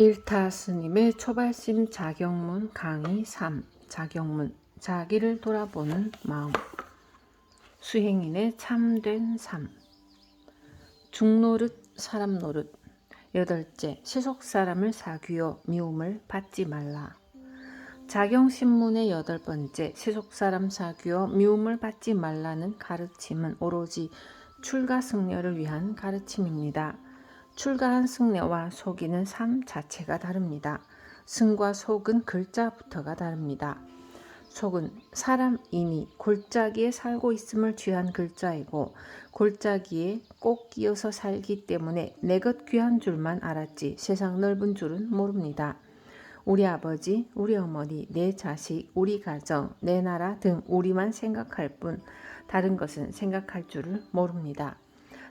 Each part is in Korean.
일타 스님의 초발심 자경문 강의 3. 자경문. 자기를 돌아보는 마음. 수행인의 참된 삶. 중노릇 사람노릇. 여덟째, 세속사람을 사귀어 미움을 받지 말라. 자경신문의 여덟 번째, 세속사람 사귀어 미움을 받지 말라는 가르침은 오로지 출가승려를 위한 가르침입니다. 출가한 승려와 속이는 삶 자체가 다릅니다. 승과 속은 글자부터가 다릅니다. 속은 사람 이미 골짜기에 살고 있음을 취한 글자이고 골짜기에 꼭 끼어서 살기 때문에 내 것 귀한 줄만 알았지 세상 넓은 줄은 모릅니다. 우리 아버지, 우리 어머니, 내 자식, 우리 가정, 내 나라 등 우리만 생각할 뿐 다른 것은 생각할 줄을 모릅니다.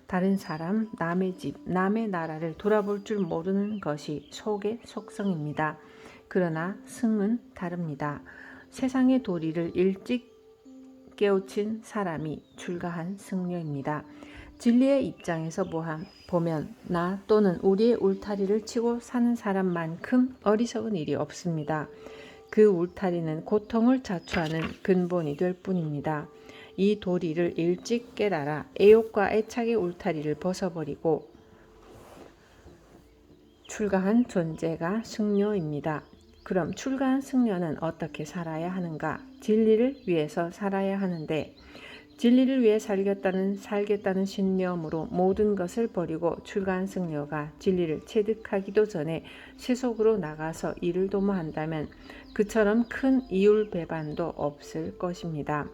다른 사람, 남의 집, 남의 나라를 돌아볼 줄 모르는 것이 속의 속성입니다. 그러나 승은 다릅니다. 세상의 도리를 일찍 깨우친 사람이 출가한 승려입니다. 진리의 입장에서 보면 나 또는 우리의 울타리를 치고 사는 사람만큼 어리석은 일이 없습니다. 그 울타리는 고통을 자초하는 근본이 될 뿐입니다. 이 도리를 일찍 깨달아 애욕과 애착의 울타리를 벗어버리고 출가한 존재가 승려입니다. 그럼 출가한 승려는 어떻게 살아야 하는가? 진리를 위해서 살아야 하는데 진리를 위해 살겠다는 신념으로 모든 것을 버리고 출가한 승려가 진리를 체득하기도 전에 세속으로 나가서 일을 도모한다면 그처럼 큰 이율배반도 없을 것입니다.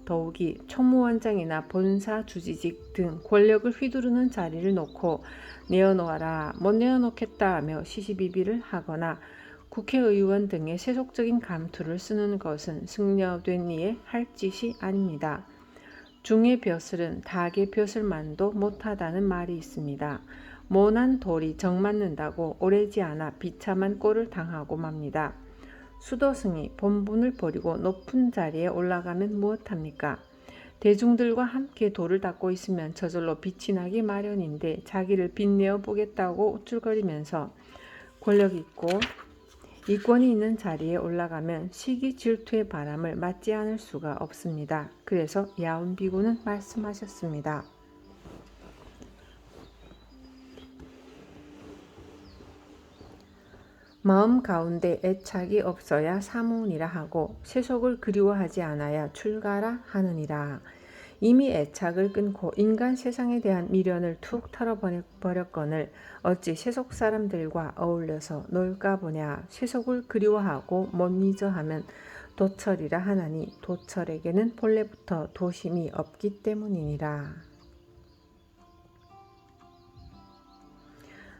더욱이 총무원장이나 본사 주지직 등 권력을 휘두르는 자리를 놓고 내어놓아라 못 내어놓겠다 하며 시시비비를 하거나 국회의원 등의 세속적인 감투를 쓰는 것은 승려된 이에 할 짓이 아닙니다. 중의 벼슬은 닭의 벼슬만도 못하다는 말이 있습니다. 모난 돌이 정 맞는다고 오래지 않아 비참한 꼴을 당하고 맙니다. 수도승이 본분을 버리고 높은 자리에 올라가면 무엇합니까? 대중들과 함께 돌을 닦고 있으면 저절로 빛이 나기 마련인데 자기를 빛내어 보겠다고 우쭐거리면서 권력 있고 이권이 있는 자리에 올라가면 시기 질투의 바람을 맞지 않을 수가 없습니다. 그래서 야운비구는 말씀하셨습니다. 마음 가운데 애착이 없어야 사무니라 하고 세속을 그리워하지 않아야 출가라 하느니라. 이미 애착을 끊고 인간 세상에 대한 미련을 툭 털어버렸거늘 어찌 세속 사람들과 어울려서 놀까 보냐. 세속을 그리워하고 못 잊어 하면 도철이라 하나니 도철에게는 본래부터 도심이 없기 때문이니라.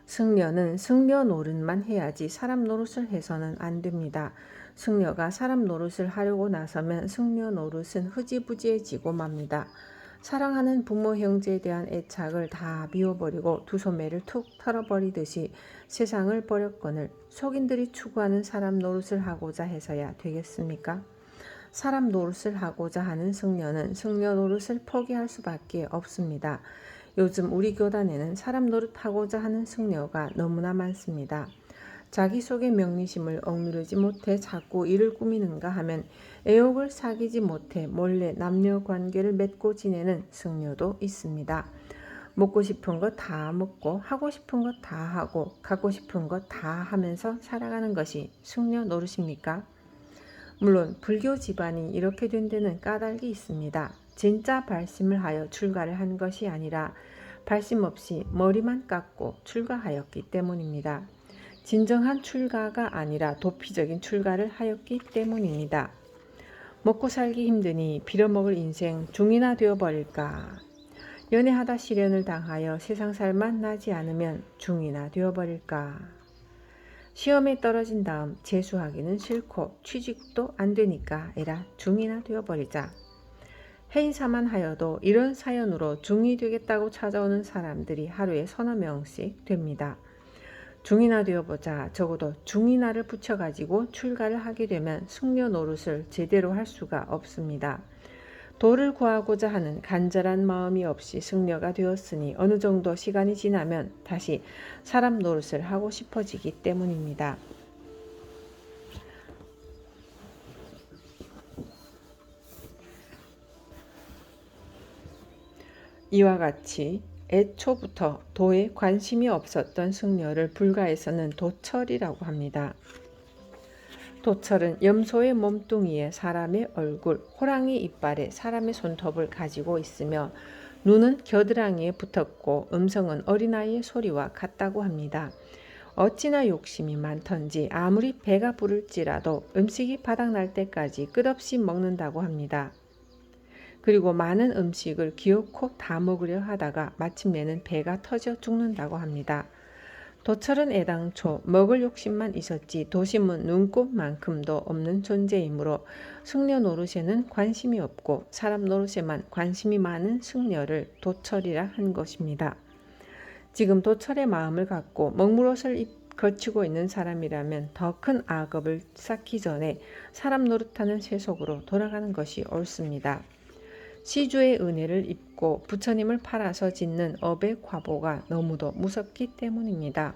승려는 승려 노릇만 해야지 사람 노릇을 해서는 안 됩니다. 승려가 사람 노릇을 하려고 나서면 승려 노릇은 흐지부지해지고 맙니다. 사랑하는 부모 형제에 대한 애착을 다 비워버리고 두 소매를 툭 털어버리듯이 세상을 버렸거늘 속인들이 추구하는 사람 노릇을 하고자 해서야 되겠습니까? 사람 노릇을 하고자 하는 승려는 승려 노릇을 포기할 수밖에 없습니다. 요즘 우리 교단에는 사람 노릇하고자 하는 승려가 너무나 많습니다. 자기 속의 명리심을 억누르지 못해 자꾸 일을 꾸미는가 하면 애욕을 사귀지 못해 몰래 남녀 관계를 맺고 지내는 승려도 있습니다. 먹고 싶은 것 다 먹고 하고 싶은 것 다 하고 갖고 싶은 것 다 하면서 살아가는 것이 승려 노릇입니까? 물론 불교 집안이 이렇게 된 데는 까닭이 있습니다. 진짜 발심을 하여 출가를 한 것이 아니라 발심 없이 머리만 깎고 출가하였기 때문입니다. 진정한 출가가 아니라 도피적인 출가를 하였기 때문입니다. 먹고 살기 힘드니 빌어먹을 인생 중이나 되어버릴까? 연애하다 시련을 당하여 세상살만 나지 않으면 중이나 되어버릴까? 시험에 떨어진 다음 재수하기는 싫고 취직도 안 되니까 에라 중이나 되어버리자. 해인사만 하여도 이런 사연으로 중이 되겠다고 찾아오는 사람들이 하루에 서너 명씩 됩니다. 중이나 되어보자. 적어도 중이나를 붙여가지고 출가를 하게 되면 승려 노릇을 제대로 할 수가 없습니다. 도를 구하고자 하는 간절한 마음이 없이 승려가 되었으니 어느 정도 시간이 지나면 다시 사람 노릇을 하고 싶어지기 때문입니다. 이와 같이 애초부터 도에 관심이 없었던 승려를 불가에서는 도철이라고 합니다. 도철은 염소의 몸뚱이에 사람의 얼굴, 호랑이 이빨에 사람의 손톱을 가지고 있으며 눈은 겨드랑이에 붙었고 음성은 어린아이의 소리와 같다고 합니다. 어찌나 욕심이 많던지 아무리 배가 부를지라도 음식이 바닥날 때까지 끝없이 먹는다고 합니다. 그리고 많은 음식을 기어코 다 먹으려 하다가 마침내는 배가 터져 죽는다고 합니다. 도철은 애당초 먹을 욕심만 있었지 도심은 눈꼽만큼도 없는 존재이므로 승려 노릇에는 관심이 없고 사람 노릇에만 관심이 많은 승려를 도철이라 한 것입니다. 지금 도철의 마음을 갖고 먹물옷을 거치고 있는 사람이라면 더 큰 악업을 쌓기 전에 사람 노릇하는 세속으로 돌아가는 것이 옳습니다. 시주의 은혜를 입고 부처님을 팔아서 짓는 업의 과보가 너무도 무섭기 때문입니다.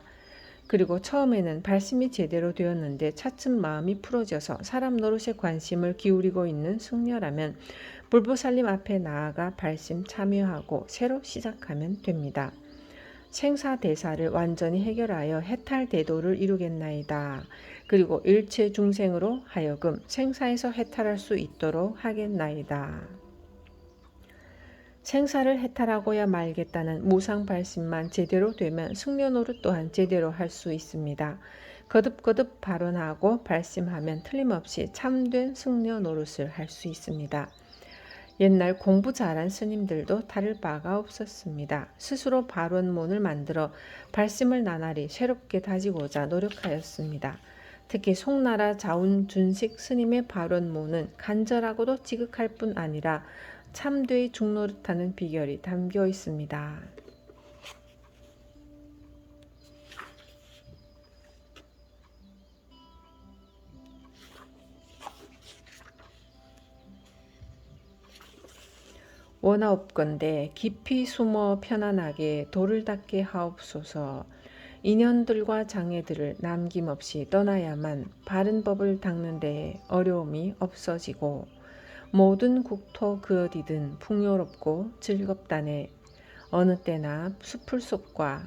그리고 처음에는 발심이 제대로 되었는데 차츰 마음이 풀어져서 사람 노릇에 관심을 기울이고 있는 승려라면 불보살님 앞에 나아가 발심 참여하고 새로 시작하면 됩니다. 생사대사를 완전히 해결하여 해탈대도를 이루겠나이다. 그리고 일체 중생으로 하여금 생사에서 해탈할 수 있도록 하겠나이다. 생사를 해탈하고야 말겠다는 무상발심만 제대로 되면 승려 노릇 또한 제대로 할 수 있습니다. 거듭거듭 발언하고 발심하면 틀림없이 참된 승려 노릇을 할 수 있습니다. 옛날 공부 잘한 스님들도 다를 바가 없었습니다. 스스로 발원문을 만들어 발심을 나날이 새롭게 다지고자 노력하였습니다. 특히 송나라 자운준식 스님의 발원문은 간절하고도 지극할 뿐 아니라 참되이 중노릇하는 비결이 담겨 있습니다. 원하옵건대 깊이 숨어 편안하게 도를 닦게 하옵소서. 인연들과 장애들을 남김없이 떠나야만 바른 법을 닦는 데에 어려움이 없어지고 모든 국토 그 어디든 풍요롭고 즐겁다네. 어느 때나 숲을 속과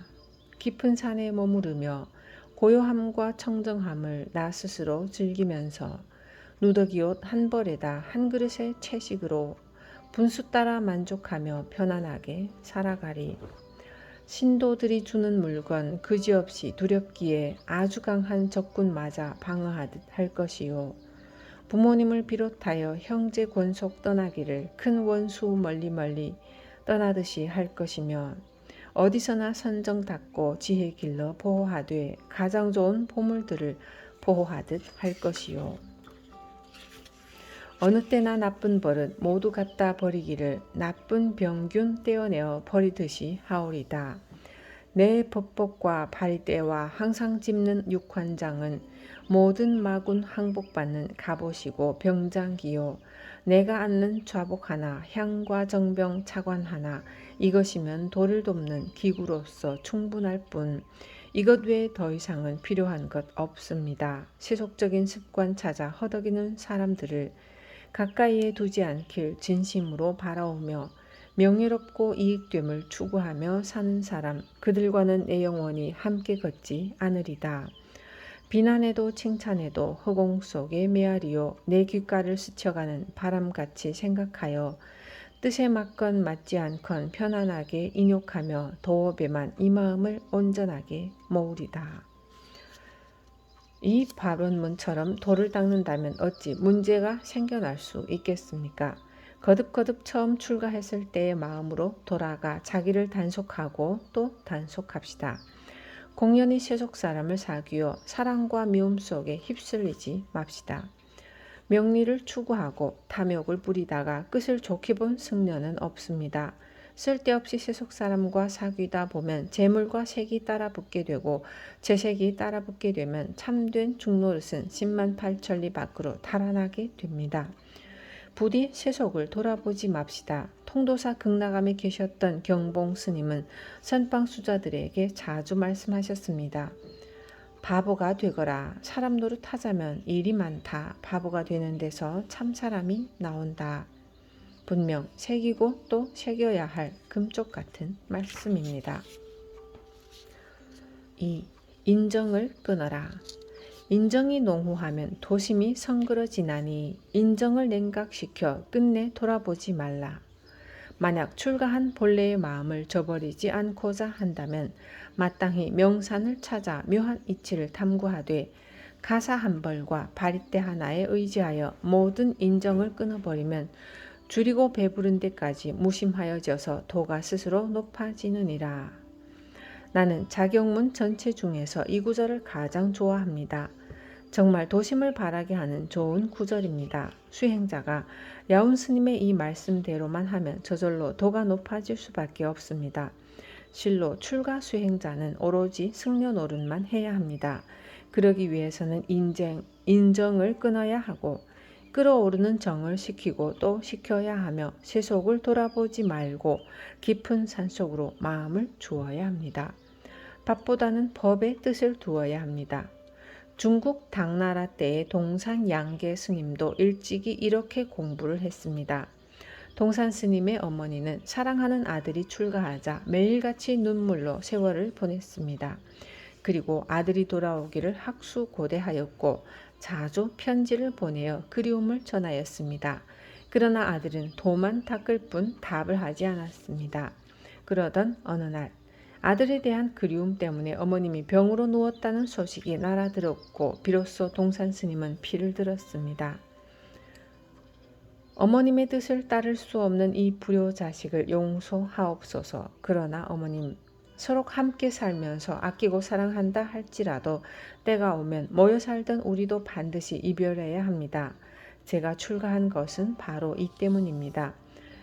깊은 산에 머무르며 고요함과 청정함을 나 스스로 즐기면서 누더기옷 한 벌에다 한 그릇의 채식으로 분수 따라 만족하며 편안하게 살아가리. 신도들이 주는 물건 그지없이 두렵기에 아주 강한 적군 맞아 방어하듯 할 것이요. 부모님을 비롯하여 형제 권속 떠나기를 큰 원수 멀리 떠나듯이 할 것이며 어디서나 선정 닦고 지혜 길러 보호하되 가장 좋은 보물들을 보호하듯 할 것이요. 어느 때나 나쁜 버릇 모두 갖다 버리기를 나쁜 병균 떼어내어 버리듯이 하오리다. 내 법복과 바리떼와 항상 짚는 육환장은 모든 마군 항복받는 갑옷이고 병장기요. 내가 앉는 좌복 하나 향과 정병 차관 하나 이것이면 도를 돕는 기구로서 충분할 뿐 이것 외에 더 이상은 필요한 것 없습니다. 세속적인 습관 찾아 허덕이는 사람들을 가까이에 두지 않길 진심으로 바라오며 명예롭고 이익됨을 추구하며 사는 사람 그들과는 내 영원히 함께 걷지 않으리다. 비난에도 칭찬에도 허공 속의 메아리요 내 귓가를 스쳐가는 바람같이 생각하여 뜻에 맞건 맞지 않건 편안하게 인욕하며 도업에만 이 마음을 온전하게 모으리다. 이 발언문처럼 도를 닦는다면 어찌 문제가 생겨날 수 있겠습니까? 거듭거듭 처음 출가했을 때의 마음으로 돌아가 자기를 단속하고 또 단속합시다. 공연히 세속 사람을 사귀어 사랑과 미움 속에 휩쓸리지 맙시다. 명리를 추구하고 탐욕을 부리다가 끝을 좋게 본 승려는 없습니다. 쓸데없이 세속 사람과 사귀다 보면 재물과 색이 따라붙게 되고 재색이 따라붙게 되면 참된 중노릇은 10만 8천리 밖으로 달아나게 됩니다. 부디 세속을 돌아보지 맙시다. 통도사 극락암에 계셨던 경봉 스님은 선방수자들에게 자주 말씀하셨습니다. 바보가 되거라. 사람 노릇하자면 일이 많다. 바보가 되는 데서 참 사람이 나온다. 분명 새기고 또 새겨야 할 금쪽 같은 말씀입니다. 2. 인정을 끊어라. 인정이 농후하면 도심이 성그러지나니 인정을 냉각시켜 끝내 돌아보지 말라. 만약 출가한 본래의 마음을 저버리지 않고자 한다면 마땅히 명산을 찾아 묘한 이치를 탐구하되 가사 한 벌과 바리떼 하나에 의지하여 모든 인정을 끊어버리면 줄이고 배부른 데까지 무심하여져서 도가 스스로 높아지느니라. 나는 자경문 전체 중에서 이 구절을 가장 좋아합니다. 정말 도심을 바라게 하는 좋은 구절입니다. 수행자가 야운 스님의 이 말씀대로만 하면 저절로 도가 높아질 수밖에 없습니다. 실로 출가 수행자는 오로지 승려 노릇만 해야 합니다. 그러기 위해서는 인정을 끊어야 하고 끓어오르는 정을 식히고 또 식혀야 하며 세속을 돌아보지 말고 깊은 산속으로 마음을 주어야 합니다. 밥보다는 법의 뜻을 두어야 합니다. 중국 당나라 때의 동산 양계 스님도 일찍이 이렇게 공부를 했습니다. 동산 스님의 어머니는 사랑하는 아들이 출가하자 매일같이 눈물로 세월을 보냈습니다. 그리고 아들이 돌아오기를 학수고대하였고 자주 편지를 보내어 그리움을 전하였습니다. 그러나 아들은 도만 닦을 뿐 답을 하지 않았습니다. 그러던 어느 날 아들에 대한 그리움 때문에 어머님이 병으로 누웠다는 소식이 날아들었고 비로소 동산 스님은 피를 들었습니다. 어머님의 뜻을 따를 수 없는 이 불효자식을 용서하옵소서. 그러나 어머님, 서로 함께 살면서 아끼고 사랑한다 할지라도 때가 오면 모여 살던 우리도 반드시 이별해야 합니다. 제가 출가한 것은 바로 이 때문입니다.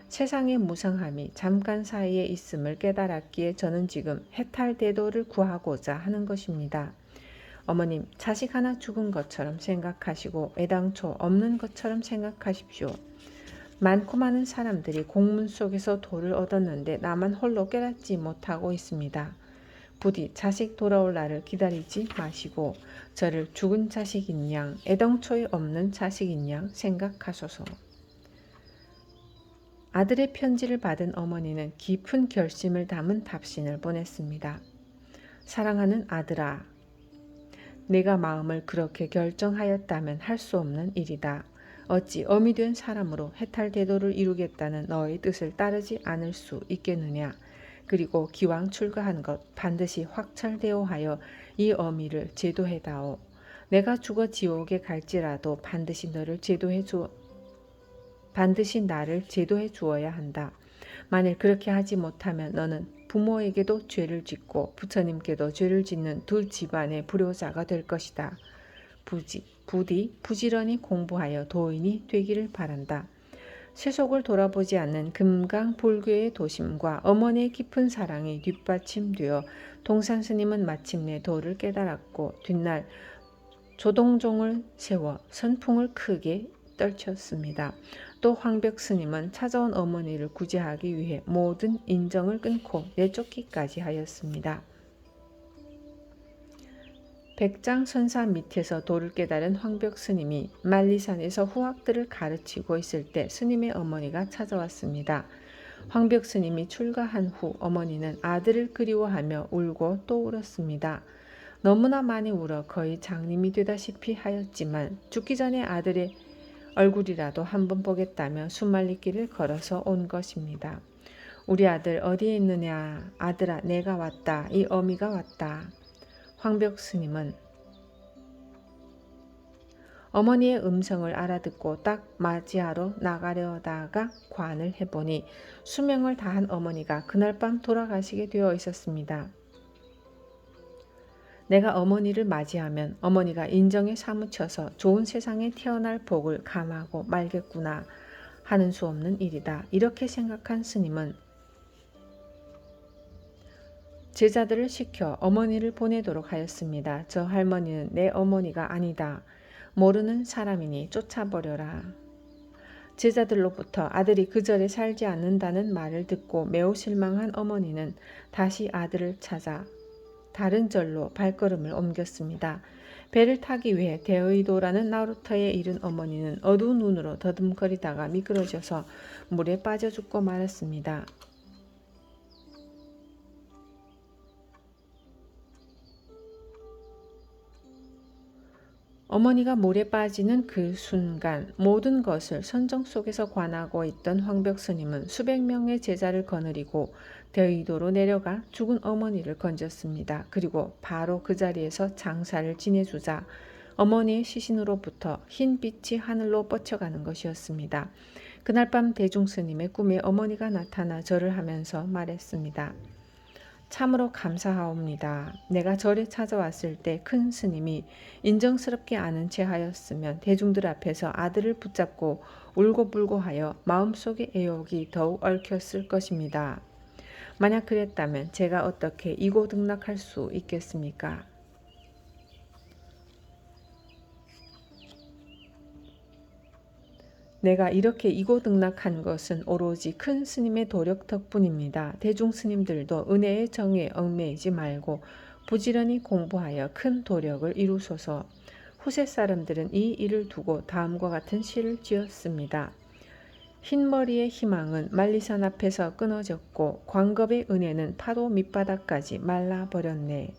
세상의 무상함이 잠깐 사이에 있음을 깨달았기에 저는 지금 해탈대도를 구하고자 하는 것입니다. 어머님, 자식 하나 죽은 것처럼 생각하시고 애당초 없는 것처럼 생각하십시오. 많고 많은 사람들이 공문 속에서 도를 얻었는데 나만 홀로 깨닫지 못하고 있습니다. 부디 자식 돌아올 날을 기다리지 마시고 저를 죽은 자식인 양, 애당초에 없는 자식인 양 생각하소서. 아들의 편지를 받은 어머니는 깊은 결심을 담은 답신을 보냈습니다. 사랑하는 아들아, 내가 마음을 그렇게 결정하였다면 할 수 없는 일이다. 어찌 어미 된 사람으로 해탈대도를 이루겠다는 너의 뜻을 따르지 않을 수 있겠느냐. 그리고 기왕 출가한 것 반드시 확철되어 하여 이 어미를 제도해다오. 내가 죽어 지옥에 갈지라도 반드시 나를 제도해 주어야 한다. 만일 그렇게 하지 못하면 너는 부모에게도 죄를 짓고 부처님께도 죄를 짓는 두 집안의 불효자가 될 것이다. 부디 부지런히 공부하여 도인이 되기를 바란다. 세속을 돌아보지 않는 금강불교의 도심과 어머니의 깊은 사랑이 뒷받침되어 동산 스님은 마침내 도를 깨달았고 뒷날 조동종을 세워 선풍을 크게 떨쳤습니다. 또 황벽 스님은 찾아온 어머니를 구제하기 위해 모든 인정을 끊고 내쫓기까지 하였습니다. 백장선사 밑에서 도를 깨달은 황벽 스님이 만리산에서 후학들을 가르치고 있을 때 스님의 어머니가 찾아왔습니다. 황벽 스님이 출가한 후 어머니는 아들을 그리워하며 울고 또 울었습니다. 너무나 많이 울어 거의 장님이 되다시피 하였지만 죽기 전에 아들의 얼굴이라도 한번 보겠다며 수말리길을 걸어서 온 것입니다. 우리 아들 어디에 있느냐. 아들아, 내가 왔다. 이 어미가 왔다. 황벽 스님은 어머니의 음성을 알아듣고 딱 맞이하러 나가려다가 관을 해보니 수명을 다한 어머니가 그날 밤 돌아가시게 되어 있었습니다. 내가 어머니를 맞이하면 어머니가 인정에 사무쳐서 좋은 세상에 태어날 복을 감하고 말겠구나 하는 수 없는 일이다. 이렇게 생각한 스님은 제자들을 시켜 어머니를 보내도록 하였습니다. 저 할머니는 내 어머니가 아니다. 모르는 사람이니 쫓아버려라. 제자들로부터 아들이 그 절에 살지 않는다는 말을 듣고 매우 실망한 어머니는 다시 아들을 찾아 다른 절로 발걸음을 옮겼습니다. 배를 타기 위해 대의도라는 나루터에 이른 어머니는 어두운 눈으로 더듬거리다가 미끄러져서 물에 빠져 죽고 말았습니다. 어머니가 물에 빠지는 그 순간 모든 것을 선정 속에서 관하고 있던 황벽 스님은 수백 명의 제자를 거느리고 대의도로 내려가 죽은 어머니를 건졌습니다. 그리고 바로 그 자리에서 장사를 지내주자 어머니의 시신으로부터 흰 빛이 하늘로 뻗쳐가는 것이었습니다. 그날 밤 대중 스님의 꿈에 어머니가 나타나 절을 하면서 말했습니다. 참으로 감사하옵니다. 내가 절에 찾아왔을 때 큰 스님이 인정스럽게 아는 체 하였으면 대중들 앞에서 아들을 붙잡고 울고불고 하여 마음속의 애욕이 더욱 얽혔을 것입니다. 만약 그랬다면 제가 어떻게 이고등락할 수 있겠습니까? 내가 이렇게 이고등락한 것은 오로지 큰 스님의 도력 덕분입니다. 대중 스님들도 은혜의 정에 얽매이지 말고 부지런히 공부하여 큰 도력을 이루소서. 후세 사람들은 이 일을 두고 다음과 같은 시를 지었습니다. 흰머리의 희망은 만리산 앞에서 끊어졌고 광겁의 은혜는 파도 밑바닥까지 말라버렸네.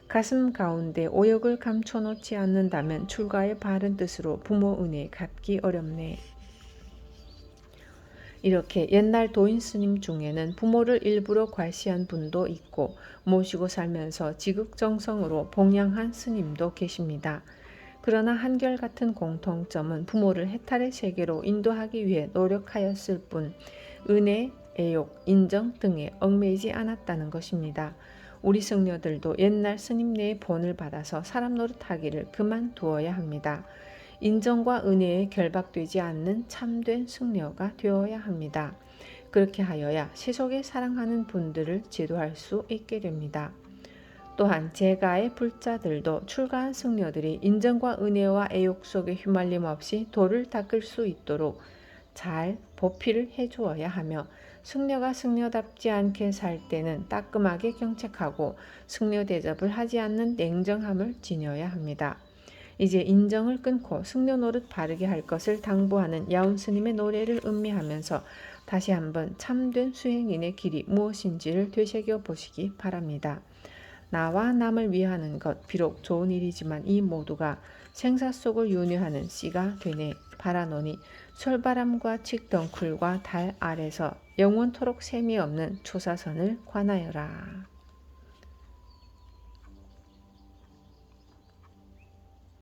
가슴 가운데 오역을 감춰놓지 않는다면 출가의 바른 뜻으로 부모 은혜 갚기 어렵네. 이렇게 옛날 도인 스님 중에는 부모를 일부러 괄시한 분도 있고 모시고 살면서 지극정성으로 봉양한 스님도 계십니다. 그러나 한결같은 공통점은 부모를 해탈의 세계로 인도하기 위해 노력하였을 뿐 은혜, 애욕, 인정 등에 얽매이지 않았다는 것입니다. 우리 승려들도 옛날 스님네의 본을 받아서 사람 노릇하기를 그만두어야 합니다. 인정과 은혜에 결박되지 않는 참된 승려가 되어야 합니다. 그렇게 하여야 세속에 사랑하는 분들을 제도할 수 있게 됩니다. 또한 제가의 불자들도 출가한 승려들이 인정과 은혜와 애욕 속에 휘말림 없이 도를 닦을 수 있도록 잘 보필을 해주어야 하며 승려가 승려답지 않게 살 때는 따끔하게 경책하고 승려 대접을 하지 않는 냉정함을 지녀야 합니다. 이제 인정을 끊고 승려 노릇 바르게 할 것을 당부하는 야운 스님의 노래를 음미하면서 다시 한번 참된 수행인의 길이 무엇인지를 되새겨 보시기 바랍니다. 나와 남을 위하는 것 비록 좋은 일이지만 이 모두가 생사 속을 윤회하는 씨가 되네. 바라노니 솔바람과 칡덩쿨과 달 아래서 영원토록 셈이 없는 초사선을 관하여라.